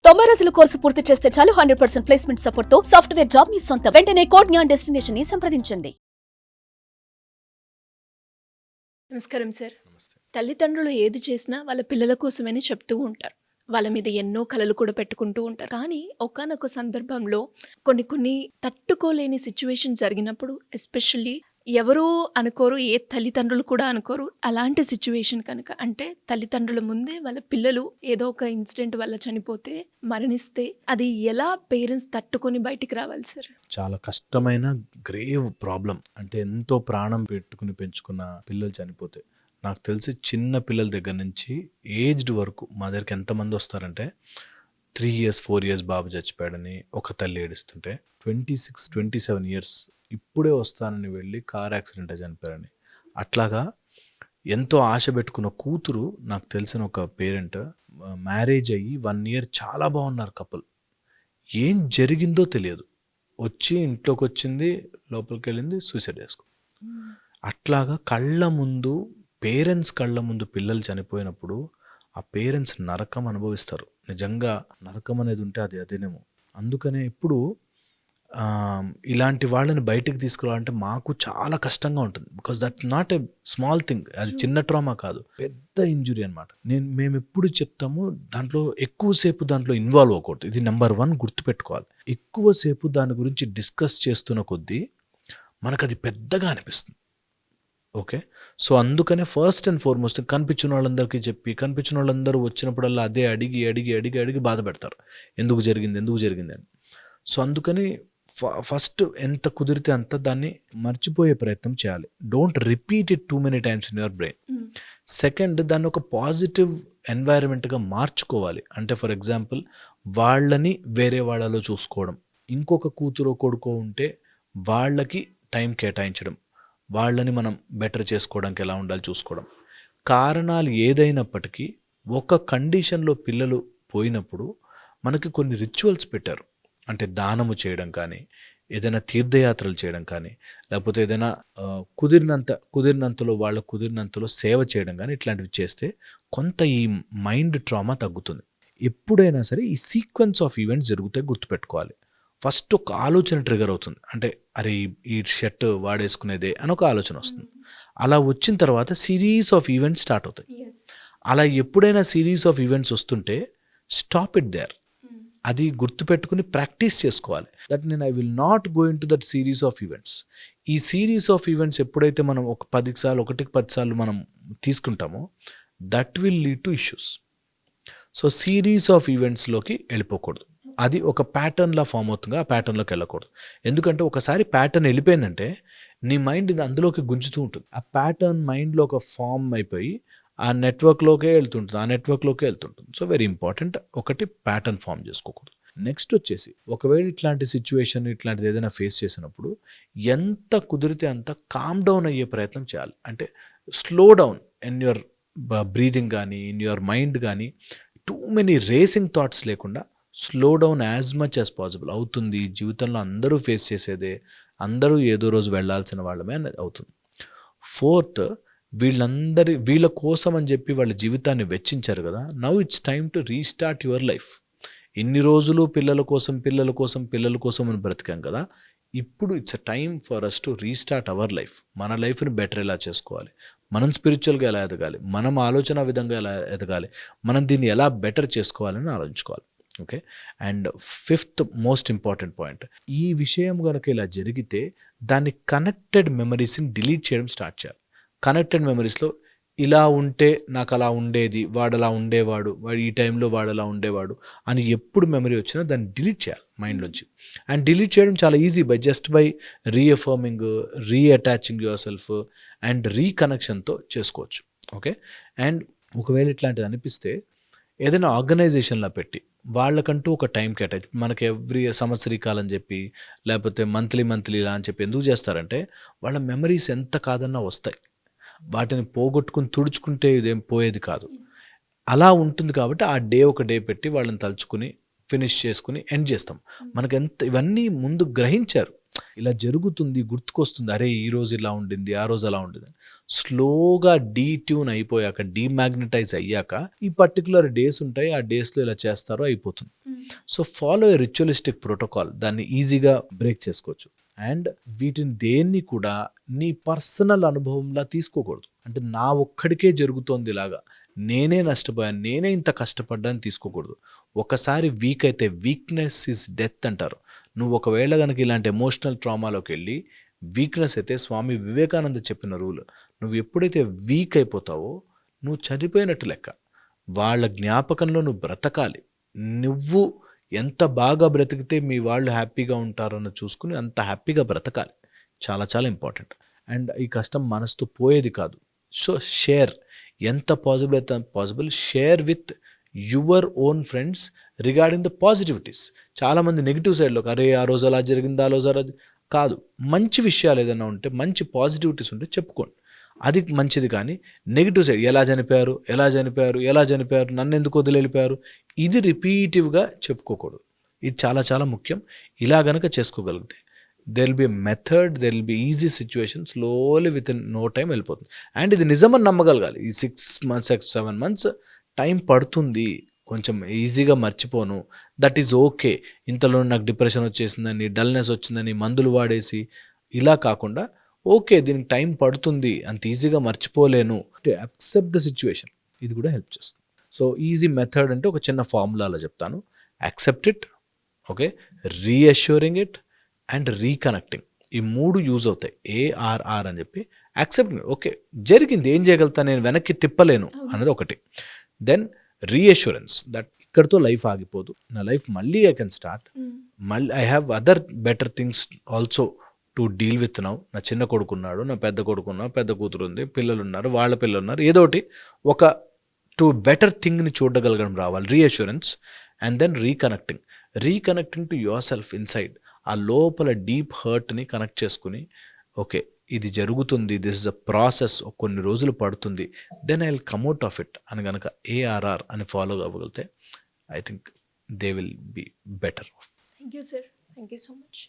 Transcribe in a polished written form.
90 రోజుల కోర్సు పూర్తి చేస్తే చాలు 100% ప్లేస్మెంట్ సపోర్ట్ తో సాఫ్ట్వేర్ జాబ్ మీ సొంతం. వెంటనే కోడ్ జ్ఞాన్ డెస్టినేషన్ ని సంప్రదించండి. నమస్కారం సార్. తల్లిదండ్రులు ఏది చేసినా వాళ్ళ పిల్లల కోసమని చెప్తూ ఉంటారు. వాళ్ళ మీద ఎన్నో కలలు కూడా పెట్టుకుంటూ ఉంటారు. కానీ ఒకానొక సందర్భంలో కొన్ని తట్టుకోలేని సిచ్యువేషన్ జరిగినప్పుడు ఎస్పెషల్లీ ఎవరూ అనుకోరు, ఏ తల్లిదండ్రులు కూడా అనుకోరు. అలాంటి సిచ్యువేషన్ కనుక అంటే తల్లిదండ్రుల ముందే వాళ్ళ పిల్లలు ఏదో ఒక ఇన్సిడెంట్ వల్ల చనిపోతే, మరణిస్తే అది ఎలా పేరెంట్స్ తట్టుకొని బయటికి రావాలి సార్? చాలా కష్టమైన గ్రేవ్ ప్రాబ్లం. అంటే ఎంతో ప్రాణం పెట్టుకుని పెంచుకున్న పిల్లలు చనిపోతే, నాకు తెలిసి చిన్న పిల్లల దగ్గర నుంచి ఏజ్డ్ వరకు మా దగ్గరికి ఎంతమంది వస్తారంటే 3 years 4 years బాబు చచ్చిపోయాడని ఒక తల్లి ఏడుస్తుంటే, 26-27 years ఇప్పుడే వస్తానని వెళ్ళి కార్ యాక్సిడెంట్ చనిపోయారని. అట్లాగా ఎంతో ఆశ పెట్టుకున్న కూతురు, నాకు తెలిసిన ఒక పేరెంట్, మ్యారేజ్ అయ్యి 1 year చాలా బాగున్నారు కపుల్. ఏం జరిగిందో తెలియదు, వచ్చి ఇంట్లోకి వచ్చింది, లోపలికి వెళ్ళింది, సూసైడ్ చేసుకుంది. అట్లాగా పేరెంట్స్ కళ్ళ ముందు పిల్లలు చనిపోయినప్పుడు ఆ పేరెంట్స్ నరకం అనుభవిస్తారు. నిజంగా నరకం అనేది ఉంటే అది అదేనేమో. అందుకనే ఇప్పుడు ఇలాంటి వాళ్ళని బయటికి తీసుకురావాలంటే మాకు చాలా కష్టంగా ఉంటుంది. Because that not a small thing. అది చిన్న ట్రామా కాదు, పెద్ద ఇంజురీ అనమాట. మేము ఎప్పుడు చెప్తాము, ఎక్కువసేపు దాంట్లో ఇన్వాల్వ్ అవ్వకూడదు. ఇది నెంబర్ 1 గుర్తుపెట్టుకోవాలి. ఎక్కువసేపు దాని గురించి డిస్కస్ చేస్తున్న కొద్దీ మనకు అది పెద్దగా అనిపిస్తుంది. ఓకే, సో అందుకనే ఫస్ట్ అండ్ ఫార్మోస్ట్ కనిపించిన వాళ్ళందరికీ చెప్పి, కనిపించిన వాళ్ళందరూ వచ్చినప్పుడల్లా అదే అడిగి అడిగి అడిగి అడిగి బాధపెడతారు, ఎందుకు జరిగింది అని. సో అందుకని ఫస్ట్ ఎంత కుదిరితే అంత దాన్ని మర్చిపోయే ప్రయత్నం చేయాలి. Don't repeat it too many times in your brain. Second, దాన్ని ఒక పాజిటివ్ ఎన్వైరన్మెంట్గా మార్చుకోవాలి. అంటే ఫర్ ఎగ్జాంపుల్, వాళ్ళని వేరే వాళ్ళలో చూసుకోవడం, ఇంకొక కూతురో కొడుకో ఉంటే వాళ్ళకి టైం కేటాయించడం, వాళ్ళని మనం బెటర్ చేసుకోవడానికి ఎలా ఉండాలి చూసుకోవడం. కారణాలు ఏదైనప్పటికీ ఒక కండిషన్లో పిల్లలు పోయినప్పుడు మనకి కొన్ని రిచువల్స్ పెట్టారు. అంటే దానము చేయడం కానీ, ఏదైనా తీర్థయాత్రలు చేయడం కానీ, లేకపోతే ఏదైనా కుదిరినంతలో సేవ చేయడం కానీ, ఇట్లాంటివి చేస్తే కొంత ఈ మైండ్ ట్రామా తగ్గుతుంది. ఎప్పుడైనా సరే ఈ సీక్వెన్స్ ఆఫ్ ఈవెంట్స్ జరిగితే గుర్తుపెట్టుకోవాలి. ఫస్ట్ ఒక ఆలోచన ట్రిగర్ అవుతుంది. అంటే అరే ఈ షర్ట్ వాడేసుకునేదే అని ఒక ఆలోచన వస్తుంది. అలా వచ్చిన తర్వాత సిరీస్ ఆఫ్ ఈవెంట్స్ స్టార్ట్ అవుతాయి. అలా ఎప్పుడైనా సిరీస్ ఆఫ్ ఈవెంట్స్ వస్తుంటే స్టాప్ ఇట్ దేర్. అది గుర్తుపెట్టుకుని ప్రాక్టీస్ చేసుకోవాలి. That I will not go into that series of events. ఈ సిరీస్ ఆఫ్ ఈవెంట్స్ ఎప్పుడైతే మనం ఒకటికి 10 సార్లు మనం తీసుకుంటామో, that will lead to issues. So series of ఈవెంట్స్లోకి వెళ్ళిపోకూడదు. అది ఒక ప్యాటర్న్లా ఫామ్ అవుతుంది, ఆ ప్యాటర్న్లోకి వెళ్ళకూడదు. ఎందుకంటే ఒకసారి ప్యాటర్న్ వెళ్ళిపోయిందంటే నీ మైండ్ అందులోకి గుంజుతూ ఉంటుంది. ఆ ప్యాటర్న్ మైండ్లో ఒక ఫామ్ అయిపోయి ఆ నెట్వర్క్లోకే వెళ్తుంటుంది. సో వెరీ ఇంపార్టెంట్, ఒకటి ప్యాటర్న్ ఫామ్ చేసుకోకూడదు. నెక్స్ట్ వచ్చేసి, ఒకవేళ ఇట్లాంటి సిచ్యువేషన్ ఇట్లాంటిది ఏదైనా ఫేస్ చేసినప్పుడు ఎంత కుదిరితే అంత కామ్ డౌన్ అయ్యే ప్రయత్నం చేయాలి. అంటే slow down in your breathing కానీ, ఇన్ యువర్ మైండ్ కానీ, టూ మెనీ రేసింగ్ థాట్స్ లేకుండా slow down as much as possible. అవుతుంది, జీవితంలో అందరూ ఫేస్ చేసేదే, అందరూ ఏదో రోజు వెళ్ళాల్సిన వాళ్ళమే అనేది అవుతుంది. ఫోర్త్, వీళ్ళ కోసం అని చెప్పి వాళ్ళ జీవితాన్ని వెచ్చించారు కదా, now it's time to restart your life. ఇన్ని రోజులు పిల్లల కోసం అని బ్రతికాం కదా, ఇప్పుడు it's a time for us to restart our life. మన లైఫ్ని బెటర్ ఎలా చేసుకోవాలి, మనం స్పిరిచువల్గా ఎలా ఎదగాలి, మనం ఆలోచన విధంగా ఎలా ఎదగాలి, మనం దీన్ని ఎలా బెటర్ చేసుకోవాలని ఆలోచించుకోవాలి. Okay, and 5th most important point, ఈ విషయం కనుక ఇలా జరిగితే దాన్ని కనెక్టెడ్ మెమరీస్ని డిలీట్ చేయడం స్టార్ట్ చేయాలి. కనెక్టెడ్ మెమరీస్లో ఇలా ఉంటే నాకు అలా ఉండేది, వాడు అలా ఉండేవాడు, వాడు ఈ టైంలో వాడు అలా ఉండేవాడు అని ఎప్పుడు మెమరీ వచ్చినా దాన్ని డిలీట్ చేయాలి మైండ్లోంచి. అండ్ డిలీట్ చేయడం చాలా easy, just by reaffirming, reattaching yourself and రీకనెక్షన్తో చేసుకోవచ్చు. ఓకే, అండ్ ఒకవేళ ఇట్లాంటిది అనిపిస్తే ఏదైనా ఆర్గనైజేషన్లో పెట్టి వాళ్ళకంటూ ఒక టైం కేటాయించి, మనకి ఎవ్రీ సంవత్సరీకాలం చెప్పి లేకపోతే మంత్లీ ఇలా అని చెప్పి ఎందుకు చేస్తారంటే, వాళ్ళ మెమరీస్ ఎంత కాదన్నా వస్తాయి, వాటిని పోగొట్టుకుని తుడుచుకుంటే ఇదేం పోయేది కాదు. అలా ఉంటుంది కాబట్టి ఆ ఒక డే పెట్టి వాళ్ళని తలుచుకుని ఫినిష్ చేసుకుని ఎండ్ చేస్తాం. మనకి ఇవన్నీ ముందు గ్రహించారు, ఇలా జరుగుతుంది, గుర్తుకొస్తుంది, అరే ఈ రోజు ఇలా ఉండింది, ఆ రోజు అలా ఉండింది. స్లోగా డీట్యూన్ అయిపోయాక, డీమాగ్నటైజ్ అయ్యాక ఈ పర్టికులర్ డేస్ ఉంటాయి, ఆ డేస్లో ఇలా చేస్తారో అయిపోతుంది. సో ఫాలో ఏ రిచువలిస్టిక్ ప్రోటోకాల్, దాన్ని ఈజీగా బ్రేక్ చేసుకోవచ్చు. అండ్ వీటిని దేన్ని కూడా నీ పర్సనల్ అనుభవంలా తీసుకోకూడదు. అంటే నా ఒక్కడికే జరుగుతోంది ఇలాగా, నేనే నష్టపోయాను, నేనే ఇంత కష్టపడ్డాను తీసుకోకూడదు. ఒకసారి వీక్ అయితే, వీక్నెస్ ఈజ్ డెత్ అంటారు. నువ్వు ఒకవేళ కనుక ఇలాంటి ఎమోషనల్ ట్రామాలోకి వెళ్ళి వీక్నెస్ అయితే, స్వామి వివేకానంద చెప్పిన రూల్, నువ్వు ఎప్పుడైతే వీక్ అయిపోతావో నువ్వు చనిపోయినట్టు లెక్క. వాళ్ళ జ్ఞాపకంలో నువ్వు బ్రతకాలి. నువ్వు ఎంత బాగా బ్రతికితే మీ వాళ్ళు హ్యాపీగా ఉంటారన్న చూసుకుని అంత హ్యాపీగా బ్రతకాలి. చాలా చాలా ఇంపార్టెంట్. అండ్ ఈ కష్టం మనసుతో పోయేది కాదు. సో షేర్, ఎంత పాసిబుల్ అయితే possible share with your own friends regarding the positivities. చాలామంది నెగిటివ్ సైడ్లోకి, అరే ఆ రోజు అలా జరిగింది, ఆ రోజు అలా కాదు. మంచి విషయాలు ఏదైనా ఉంటే, మంచి పాజిటివిటీస్ ఉంటే చెప్పుకోండి, అది మంచిది. కానీ నెగిటివ్ సైడ్, ఎలా చనిపోయారు, ఎలా చనిపోయారు, ఎలా చనిపోయారు, నన్ను ఎందుకు వదిలి వెళ్ళిపోయారు, ఇది రిపీటివ్గా చెప్పుకోకూడదు. ఇది చాలా చాలా ముఖ్యం. ఇలా గనక చేసుకోగలిగితే there will be a method, there will be easy situation, slowly within no time వెళ్ళిపోతుంది. అండ్ ఇది నిజమని నమ్మగలగాలి. ఈ 6 months 7 months టైం పడుతుంది, కొంచెం ఈజీగా మర్చిపోను, దట్ ఈజ్ ఓకే. ఇంతలో నాకు డిప్రెషన్ వచ్చేసిందని, డల్నెస్ వచ్చిందని మందులు వాడేసి ఇలా కాకుండా, ఓకే దీనికి టైం పడుతుంది, అంత ఈజీగా మర్చిపోలేను, టు యాక్సెప్ట్ ద సిచ్యువేషన్, ఇది కూడా హెల్ప్ చేస్తుంది. సో ఈజీ మెథడ్ అంటే ఒక చిన్న ఫార్ములాలో చెప్తాను. Accept it, okay, reassuring it and reconnecting. ఈ 3 యూజ్ అవుతాయి. ARR అని చెప్పి యాక్సెప్టింగ్, ఓకే జరిగింది, ఏం చేయగలుగుతా, నేను వెనక్కి తిప్పలేను అన్నది ఒకటి. దెన్ రీఅష్యూరెన్స్, దట్ ఇక్కడితో లైఫ్ ఆగిపోదు, నా లైఫ్ మళ్ళీ ఐ కెన్ స్టార్ట్, మళ్ళీ I have other better things also to deal with now. నా చిన్న కొడుకున్నాడు, నా పెద్ద కొడుకున్నాడు, పెద్ద కూతురు ఉంది, పిల్లలు ఉన్నారు, వాళ్ళ పిల్లలు ఉన్నారు, ఏదో ఒకటి ఒక టు బెటర్ థింగ్ని చూడగలగడం రావాలి, reassurance. And then reconnecting to yourself inside. ఆ లోపల డీప్ హర్ట్ని కనెక్ట్ చేసుకుని, ఓకే ఇది జరుగుతుంది, దిస్ ఇస్ అ ప్రాసెస్, కొన్ని రోజులు పడుతుంది, then I will come out of it అని కనుక ARR అని ఫాలో అవ్వగలిగితే I think they will be better. Thank you sir, thank you so much.